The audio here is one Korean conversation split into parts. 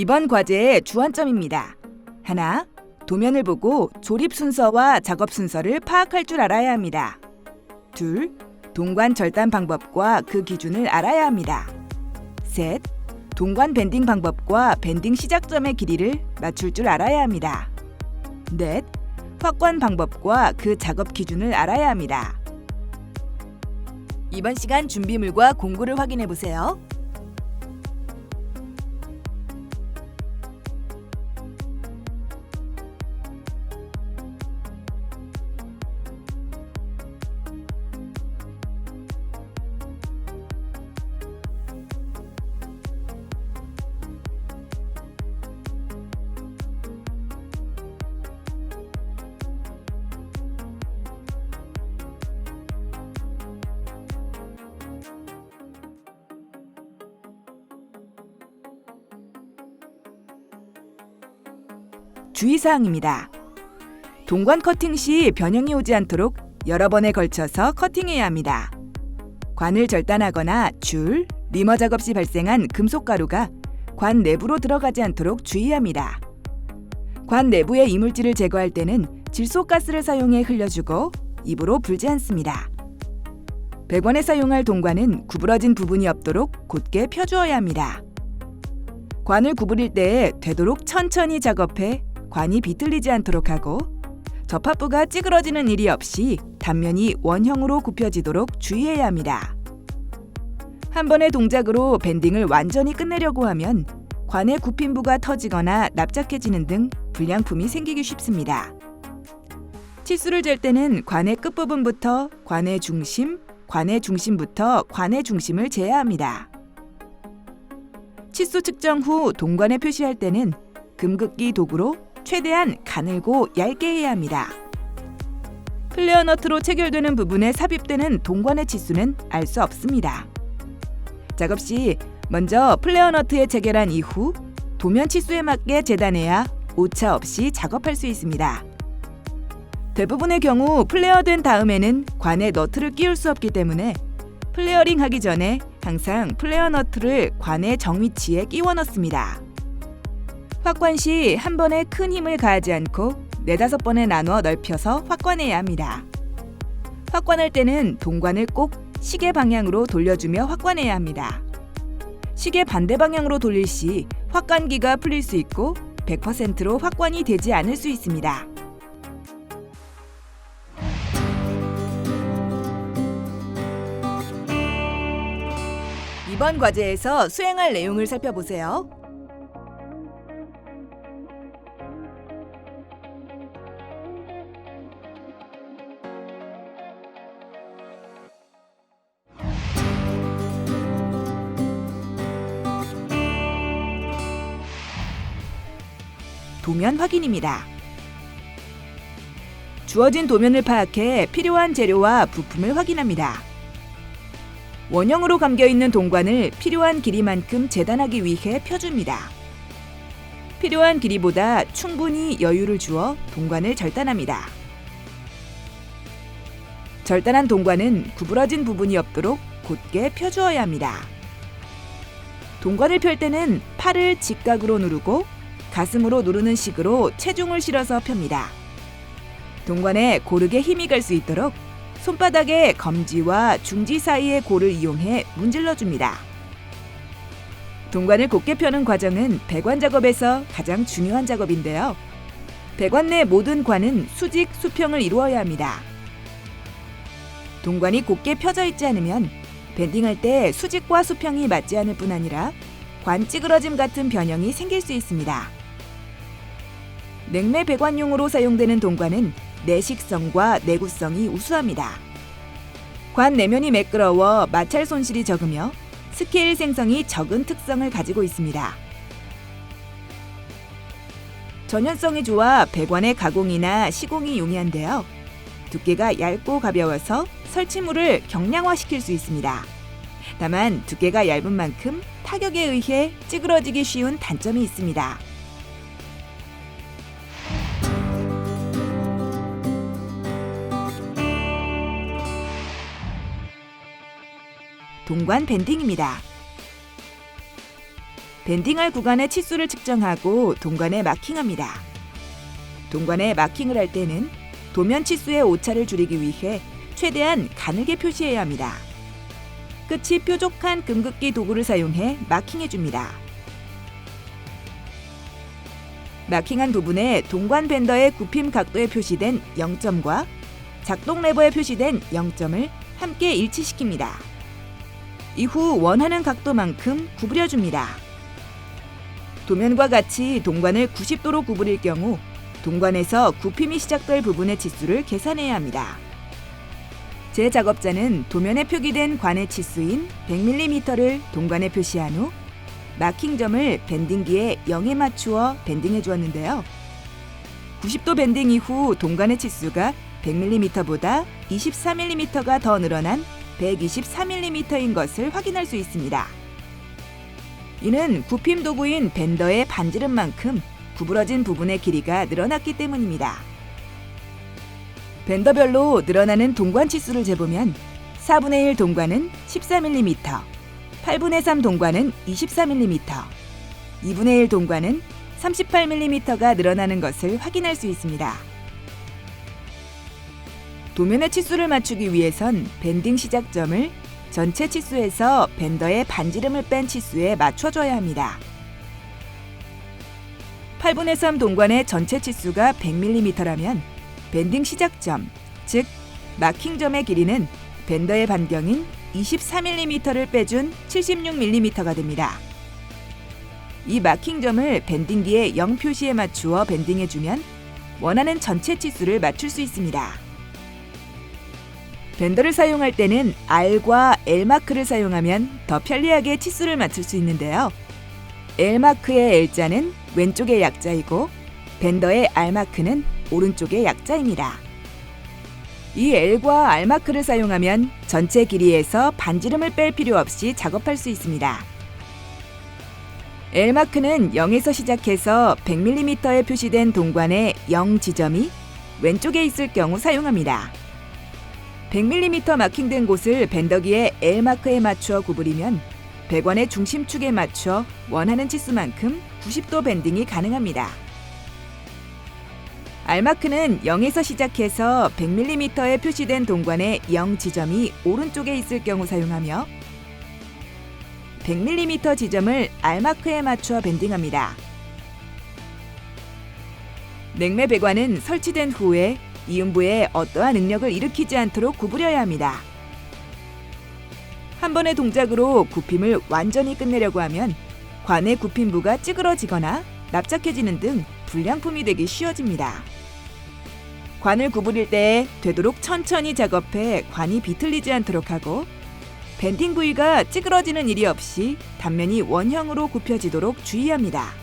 이번 과제의 주안점입니다. 하나, 도면을 보고 조립 순서와 작업 순서를 파악할 줄 알아야 합니다. 둘, 동관 절단 방법과 그 기준을 알아야 합니다. 셋, 동관 밴딩 방법과 밴딩 시작점의 길이를 맞출 줄 알아야 합니다. 넷, 확관 방법과 그 작업 기준을 알아야 합니다. 이번 시간 준비물과 공구를 확인해 보세요. 주의사항입니다. 동관 커팅 시 변형이 오지 않도록 여러 번에 걸쳐서 커팅해야 합니다. 관을 절단하거나 줄, 리머 작업 시 발생한 금속 가루가 관 내부로 들어가지 않도록 주의합니다. 관 내부의 이물질을 제거할 때는 질소가스를 사용해 흘려주고 입으로 불지 않습니다. 배관에 사용할 동관은 구부러진 부분이 없도록 곧게 펴주어야 합니다. 관을 구부릴 때 되도록 천천히 작업해 관이 비틀리지 않도록 하고 접합부가 찌그러지는 일이 없이 단면이 원형으로 굽혀지도록 주의해야 합니다. 한 번의 동작으로 밴딩을 완전히 끝내려고 하면 관의 굽힌부가 터지거나 납작해지는 등 불량품이 생기기 쉽습니다. 치수를 잴 때는 관의 끝부분부터 관의 중심, 관의 중심부터 관의 중심을 재야 합니다. 치수 측정 후 동관에 표시할 때는 금긋기 도구로 최대한 가늘고 얇게 해야 합니다. 플레어 너트로 체결되는 부분에 삽입되는 동관의 치수는 알 수 없습니다. 작업 시 먼저 플레어 너트에 체결한 이후 도면 치수에 맞게 재단해야 오차 없이 작업할 수 있습니다. 대부분의 경우 플레어된 다음에는 관에 너트를 끼울 수 없기 때문에 플레어링 하기 전에 항상 플레어 너트를 관의 정위치에 끼워 넣습니다. 확관 시 한 번에 큰 힘을 가하지 않고 4-5번에 나누어 넓혀서 확관해야 합니다. 확관할 때는 동관을 꼭 시계 방향으로 돌려주며 확관해야 합니다. 시계 반대 방향으로 돌릴 시 확관기가 풀릴 수 있고 100%로 확관이 되지 않을 수 있습니다. 이번 과제에서 수행할 내용을 살펴보세요. 도면 확인입니다. 주어진 도면을 파악해 필요한 재료와 부품을 확인합니다. 원형으로 감겨있는 동관을 필요한 길이만큼 재단하기 위해 펴줍니다. 필요한 길이보다 충분히 여유를 주어 동관을 절단합니다. 절단한 동관은 구부러진 부분이 없도록 곧게 펴주어야 합니다. 동관을 펼 때는 팔을 직각으로 누르고 가슴으로 누르는 식으로 체중을 실어서 펴니다. 동관에 고르게 힘이 갈 수 있도록 손바닥에 검지와 중지 사이의 골을 이용해 문질러 줍니다. 동관을 곧게 펴는 과정은 배관 작업에서 가장 중요한 작업인데요. 배관 내 모든 관은 수직, 수평을 이루어야 합니다. 동관이 곧게 펴져 있지 않으면 밴딩할 때 수직과 수평이 맞지 않을 뿐 아니라 관 찌그러짐 같은 변형이 생길 수 있습니다. 냉매 배관용으로 사용되는 동관은 내식성과 내구성이 우수합니다. 관 내면이 매끄러워 마찰 손실이 적으며 스케일 생성이 적은 특성을 가지고 있습니다. 전연성이 좋아 배관의 가공이나 시공이 용이한데요. 두께가 얇고 가벼워서 설치물을 경량화시킬 수 있습니다. 다만 두께가 얇은 만큼 타격에 의해 찌그러지기 쉬운 단점이 있습니다. 동관 밴딩입니다. 밴딩할 구간의 치수를 측정하고 동관에 마킹합니다. 동관에 마킹을 할 때는 도면 치수의 오차를 줄이기 위해 최대한 가늘게 표시해야 합니다. 끝이 뾰족한 금극기 도구를 사용해 마킹해줍니다. 마킹한 부분에 동관 밴더의 굽힘 각도에 표시된 0점과 작동 레버에 표시된 0점을 함께 일치시킵니다. 이후 원하는 각도만큼 구부려줍니다. 도면과 같이 동관을 90도로 구부릴 경우 동관에서 굽힘이 시작될 부분의 치수를 계산해야 합니다. 제 작업자는 도면에 표기된 관의 치수인 100mm를 동관에 표시한 후 마킹점을 밴딩기에 0에 맞추어 밴딩해 주었는데요. 90도 밴딩 이후 동관의 치수가 100mm보다 24mm가 더 늘어난 124mm인 것을 확인할 수 있습니다. 이는 굽힘 도구인 밴더의 반지름만큼 구부러진 부분의 길이가 늘어났기 때문입니다. 밴더별로 늘어나는 동관 치수를 재보면 4분의 1 동관은 14mm, 8분의 3 동관은 24mm, 2분의 1 동관은 38mm가 늘어나는 것을 확인할 수 있습니다. 도면의 치수를 맞추기 위해선 밴딩 시작점을 전체 치수에서 밴더의 반지름을 뺀 치수에 맞춰줘야 합니다. 8분의 3 동관의 전체 치수가 100mm라면 밴딩 시작점, 즉 마킹점의 길이는 밴더의 반경인 24mm를 빼준 76mm가 됩니다. 이 마킹점을 밴딩기에 0 표시에 맞추어 밴딩해주면 원하는 전체 치수를 맞출 수 있습니다. 밴더를 사용할 때는 R과 L마크를 사용하면 더 편리하게 치수를 맞출 수 있는데요. L마크의 L자는 왼쪽의 약자이고 밴더의 R마크는 오른쪽의 약자입니다. 이 L과 R마크를 사용하면 전체 길이에서 반지름을 뺄 필요 없이 작업할 수 있습니다. L마크는 0에서 시작해서 100mm에 표시된 동관의 0 지점이 왼쪽에 있을 경우 사용합니다. 100mm 마킹된 곳을 밴더기에 L마크에 맞추어 구부리면 배관의 중심축에 맞춰 원하는 치수만큼 90도 밴딩이 가능합니다. R마크는 0에서 시작해서 100mm에 표시된 동관의 0 지점이 오른쪽에 있을 경우 사용하며 100mm 지점을 R마크에 맞추어 밴딩합니다. 냉매 배관은 설치된 후에 이음부에 어떠한 응력을 일으키지 않도록 구부려야 합니다. 한 번의 동작으로 굽힘을 완전히 끝내려고 하면 관의 굽힘부가 찌그러지거나 납작해지는 등 불량품이 되기 쉬워집니다. 관을 구부릴 때 되도록 천천히 작업해 관이 비틀리지 않도록 하고 밴딩 부위가 찌그러지는 일이 없이 단면이 원형으로 굽혀지도록 주의합니다.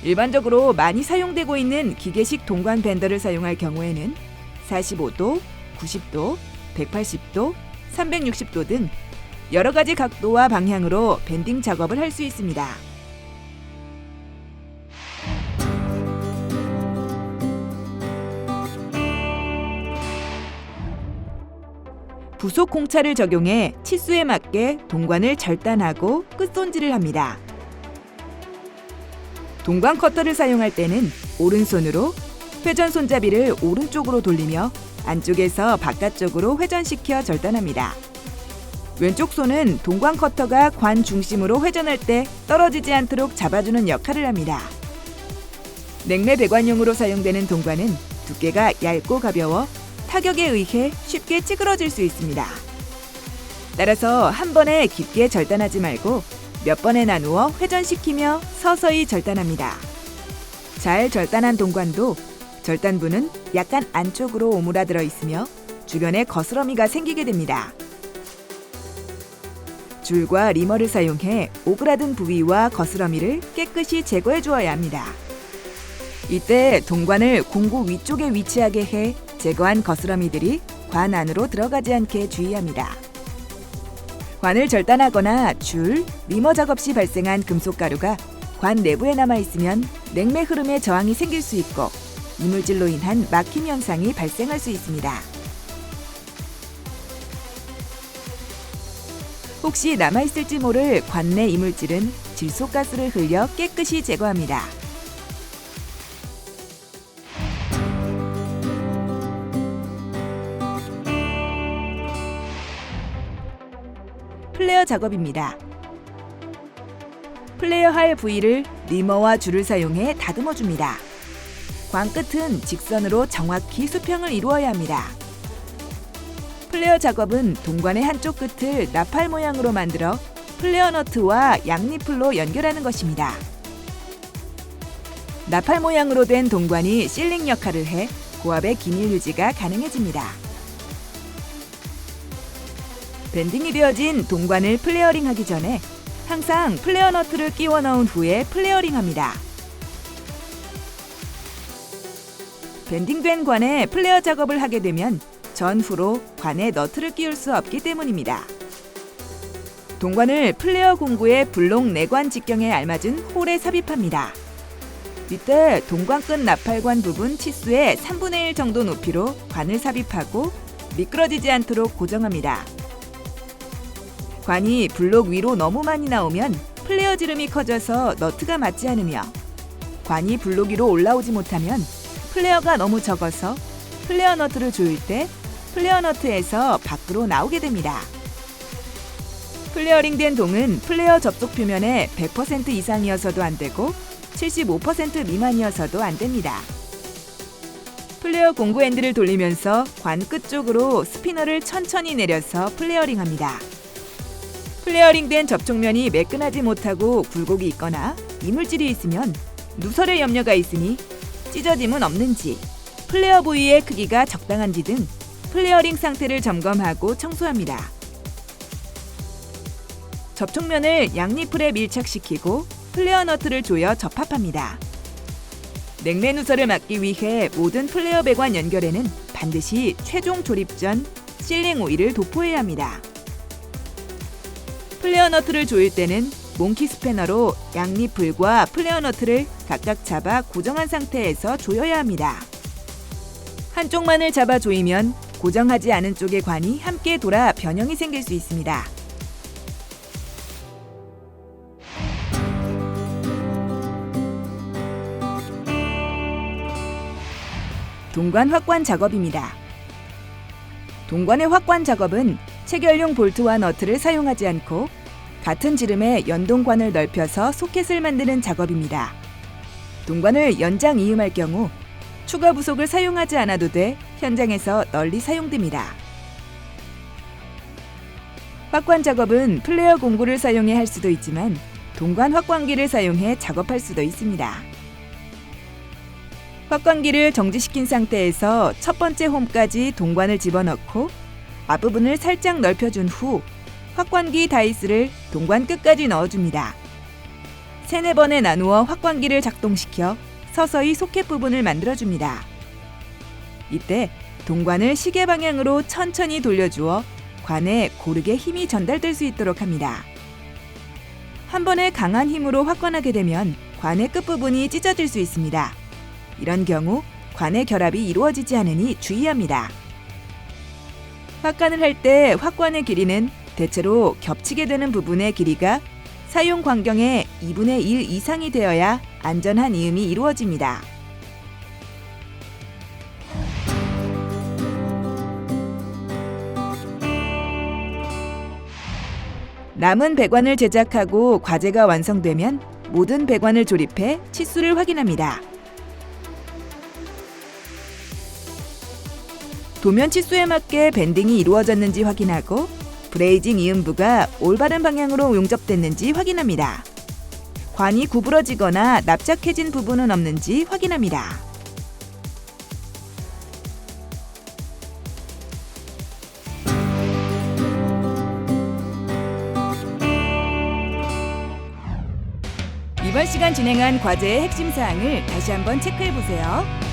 일반적으로 많이 사용되고 있는 기계식 동관 밴더를 사용할 경우에는 45도, 90도, 180도, 360도 등 여러 가지 각도와 방향으로 밴딩 작업을 할 수 있습니다. 부속 공차를 적용해 치수에 맞게 동관을 절단하고 끝손질을 합니다. 동관 커터를 사용할 때는 오른손으로 회전 손잡이를 오른쪽으로 돌리며 안쪽에서 바깥쪽으로 회전시켜 절단합니다. 왼쪽 손은 동관 커터가 관 중심으로 회전할 때 떨어지지 않도록 잡아주는 역할을 합니다. 냉매 배관용으로 사용되는 동관은 두께가 얇고 가벼워 타격에 의해 쉽게 찌그러질 수 있습니다. 따라서 한 번에 깊게 절단하지 말고 몇 번에 나누어 회전시키며 서서히 절단합니다. 잘 절단한 동관도 절단부는 약간 안쪽으로 오므라들어 있으며 주변에 거스러미가 생기게 됩니다. 줄과 리머를 사용해 오그라든 부위와 거스러미를 깨끗이 제거해 주어야 합니다. 이때 동관을 공구 위쪽에 위치하게 해 제거한 거스러미들이 관 안으로 들어가지 않게 주의합니다. 관을 절단하거나 줄, 리머 작업 시 발생한 금속가루가 관 내부에 남아있으면 냉매 흐름에 저항이 생길 수 있고 이물질로 인한 막힘 현상이 발생할 수 있습니다. 혹시 남아있을지 모를 관 내 이물질은 질소가스를 흘려 깨끗이 제거합니다. 플레어 작업입니다. 플레어할 부위를 리머와 줄을 사용해 다듬어줍니다. 관 끝은 직선으로 정확히 수평을 이루어야 합니다. 플레어 작업은 동관의 한쪽 끝을 나팔 모양으로 만들어 플레어 너트와 양니플로 연결하는 것입니다. 나팔 모양으로 된 동관이 실링 역할을 해 고압의 기밀 유지가 가능해집니다. 밴딩이 되어진 동관을 플레어링하기 전에 항상 플레어 너트를 끼워 넣은 후에 플레어링합니다. 밴딩된 관에 플레어 작업을 하게 되면 전후로 관에 너트를 끼울 수 없기 때문입니다. 동관을 플레어 공구의 블록 내관 직경에 알맞은 홀에 삽입합니다. 이때 동관 끝 나팔관 부분 치수의 3분의 1 정도 높이로 관을 삽입하고 미끄러지지 않도록 고정합니다. 관이 블록 위로 너무 많이 나오면 플레어 지름이 커져서 너트가 맞지 않으며 관이 블록 위로 올라오지 못하면 플레어가 너무 적어서 플레어 너트를 조일 때 플레어 너트에서 밖으로 나오게 됩니다. 플레어링된 동은 플레어 접촉 표면의 100% 이상이어서도 안 되고 75% 미만이어서도 안 됩니다. 플레어 공구 핸들을 돌리면서 관 끝쪽으로 스피너를 천천히 내려서 플레어링합니다. 플레어링된 접촉면이 매끈하지 못하고 굴곡이 있거나 이물질이 있으면 누설의 염려가 있으니 찢어짐은 없는지, 플레어 부위의 크기가 적당한지 등 플레어링 상태를 점검하고 청소합니다. 접촉면을 양니플에 밀착시키고 플레어 너트를 조여 접합합니다. 냉매 누설을 막기 위해 모든 플레어 배관 연결에는 반드시 최종 조립 전 실링 오일을 도포해야 합니다. 플레어 너트를 조일 때는 몽키 스패너로 양니플과 플레어 너트를 각각 잡아 고정한 상태에서 조여야 합니다. 한쪽만을 잡아 조이면 고정하지 않은 쪽의 관이 함께 돌아 변형이 생길 수 있습니다. 동관 확관 작업입니다. 동관의 확관 작업은 체결용 볼트와 너트를 사용하지 않고 같은 지름의 연동관을 넓혀서 소켓을 만드는 작업입니다. 동관을 연장 이음할 경우 추가 부속을 사용하지 않아도 돼 현장에서 널리 사용됩니다. 확관 작업은 플레어 공구를 사용해 할 수도 있지만 동관 확관기를 사용해 작업할 수도 있습니다. 확관기를 정지시킨 상태에서 첫 번째 홈까지 동관을 집어넣고 앞부분을 살짝 넓혀준 후 확관기 다이스를 동관 끝까지 넣어줍니다. 3-4번에 나누어 확관기를 작동시켜 서서히 소켓 부분을 만들어줍니다. 이때 동관을 시계 방향으로 천천히 돌려주어 관에 고르게 힘이 전달될 수 있도록 합니다. 한 번에 강한 힘으로 확관하게 되면 관의 끝부분이 찢어질 수 있습니다. 이런 경우 관의 결합이 이루어지지 않으니 주의합니다. 확관을 할 때 확관의 길이는 대체로 겹치게 되는 부분의 길이가 사용 광경의 2분의 1 이상이 되어야 안전한 이음이 이루어집니다. 남은 배관을 제작하고 과제가 완성되면 모든 배관을 조립해 치수를 확인합니다. 도면 치수에 맞게 밴딩이 이루어졌는지 확인하고 브레이징 이음부가 올바른 방향으로 용접됐는지 확인합니다. 관이 구부러지거나 납작해진 부분은 없는지 확인합니다. 이번 시간 진행한 과제의 핵심 사항을 다시 한번 체크해 보세요.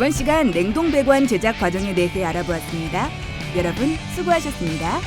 이번 시간 냉동 배관 제작 과정에 대해 알아보았습니다. 여러분 수고하셨습니다.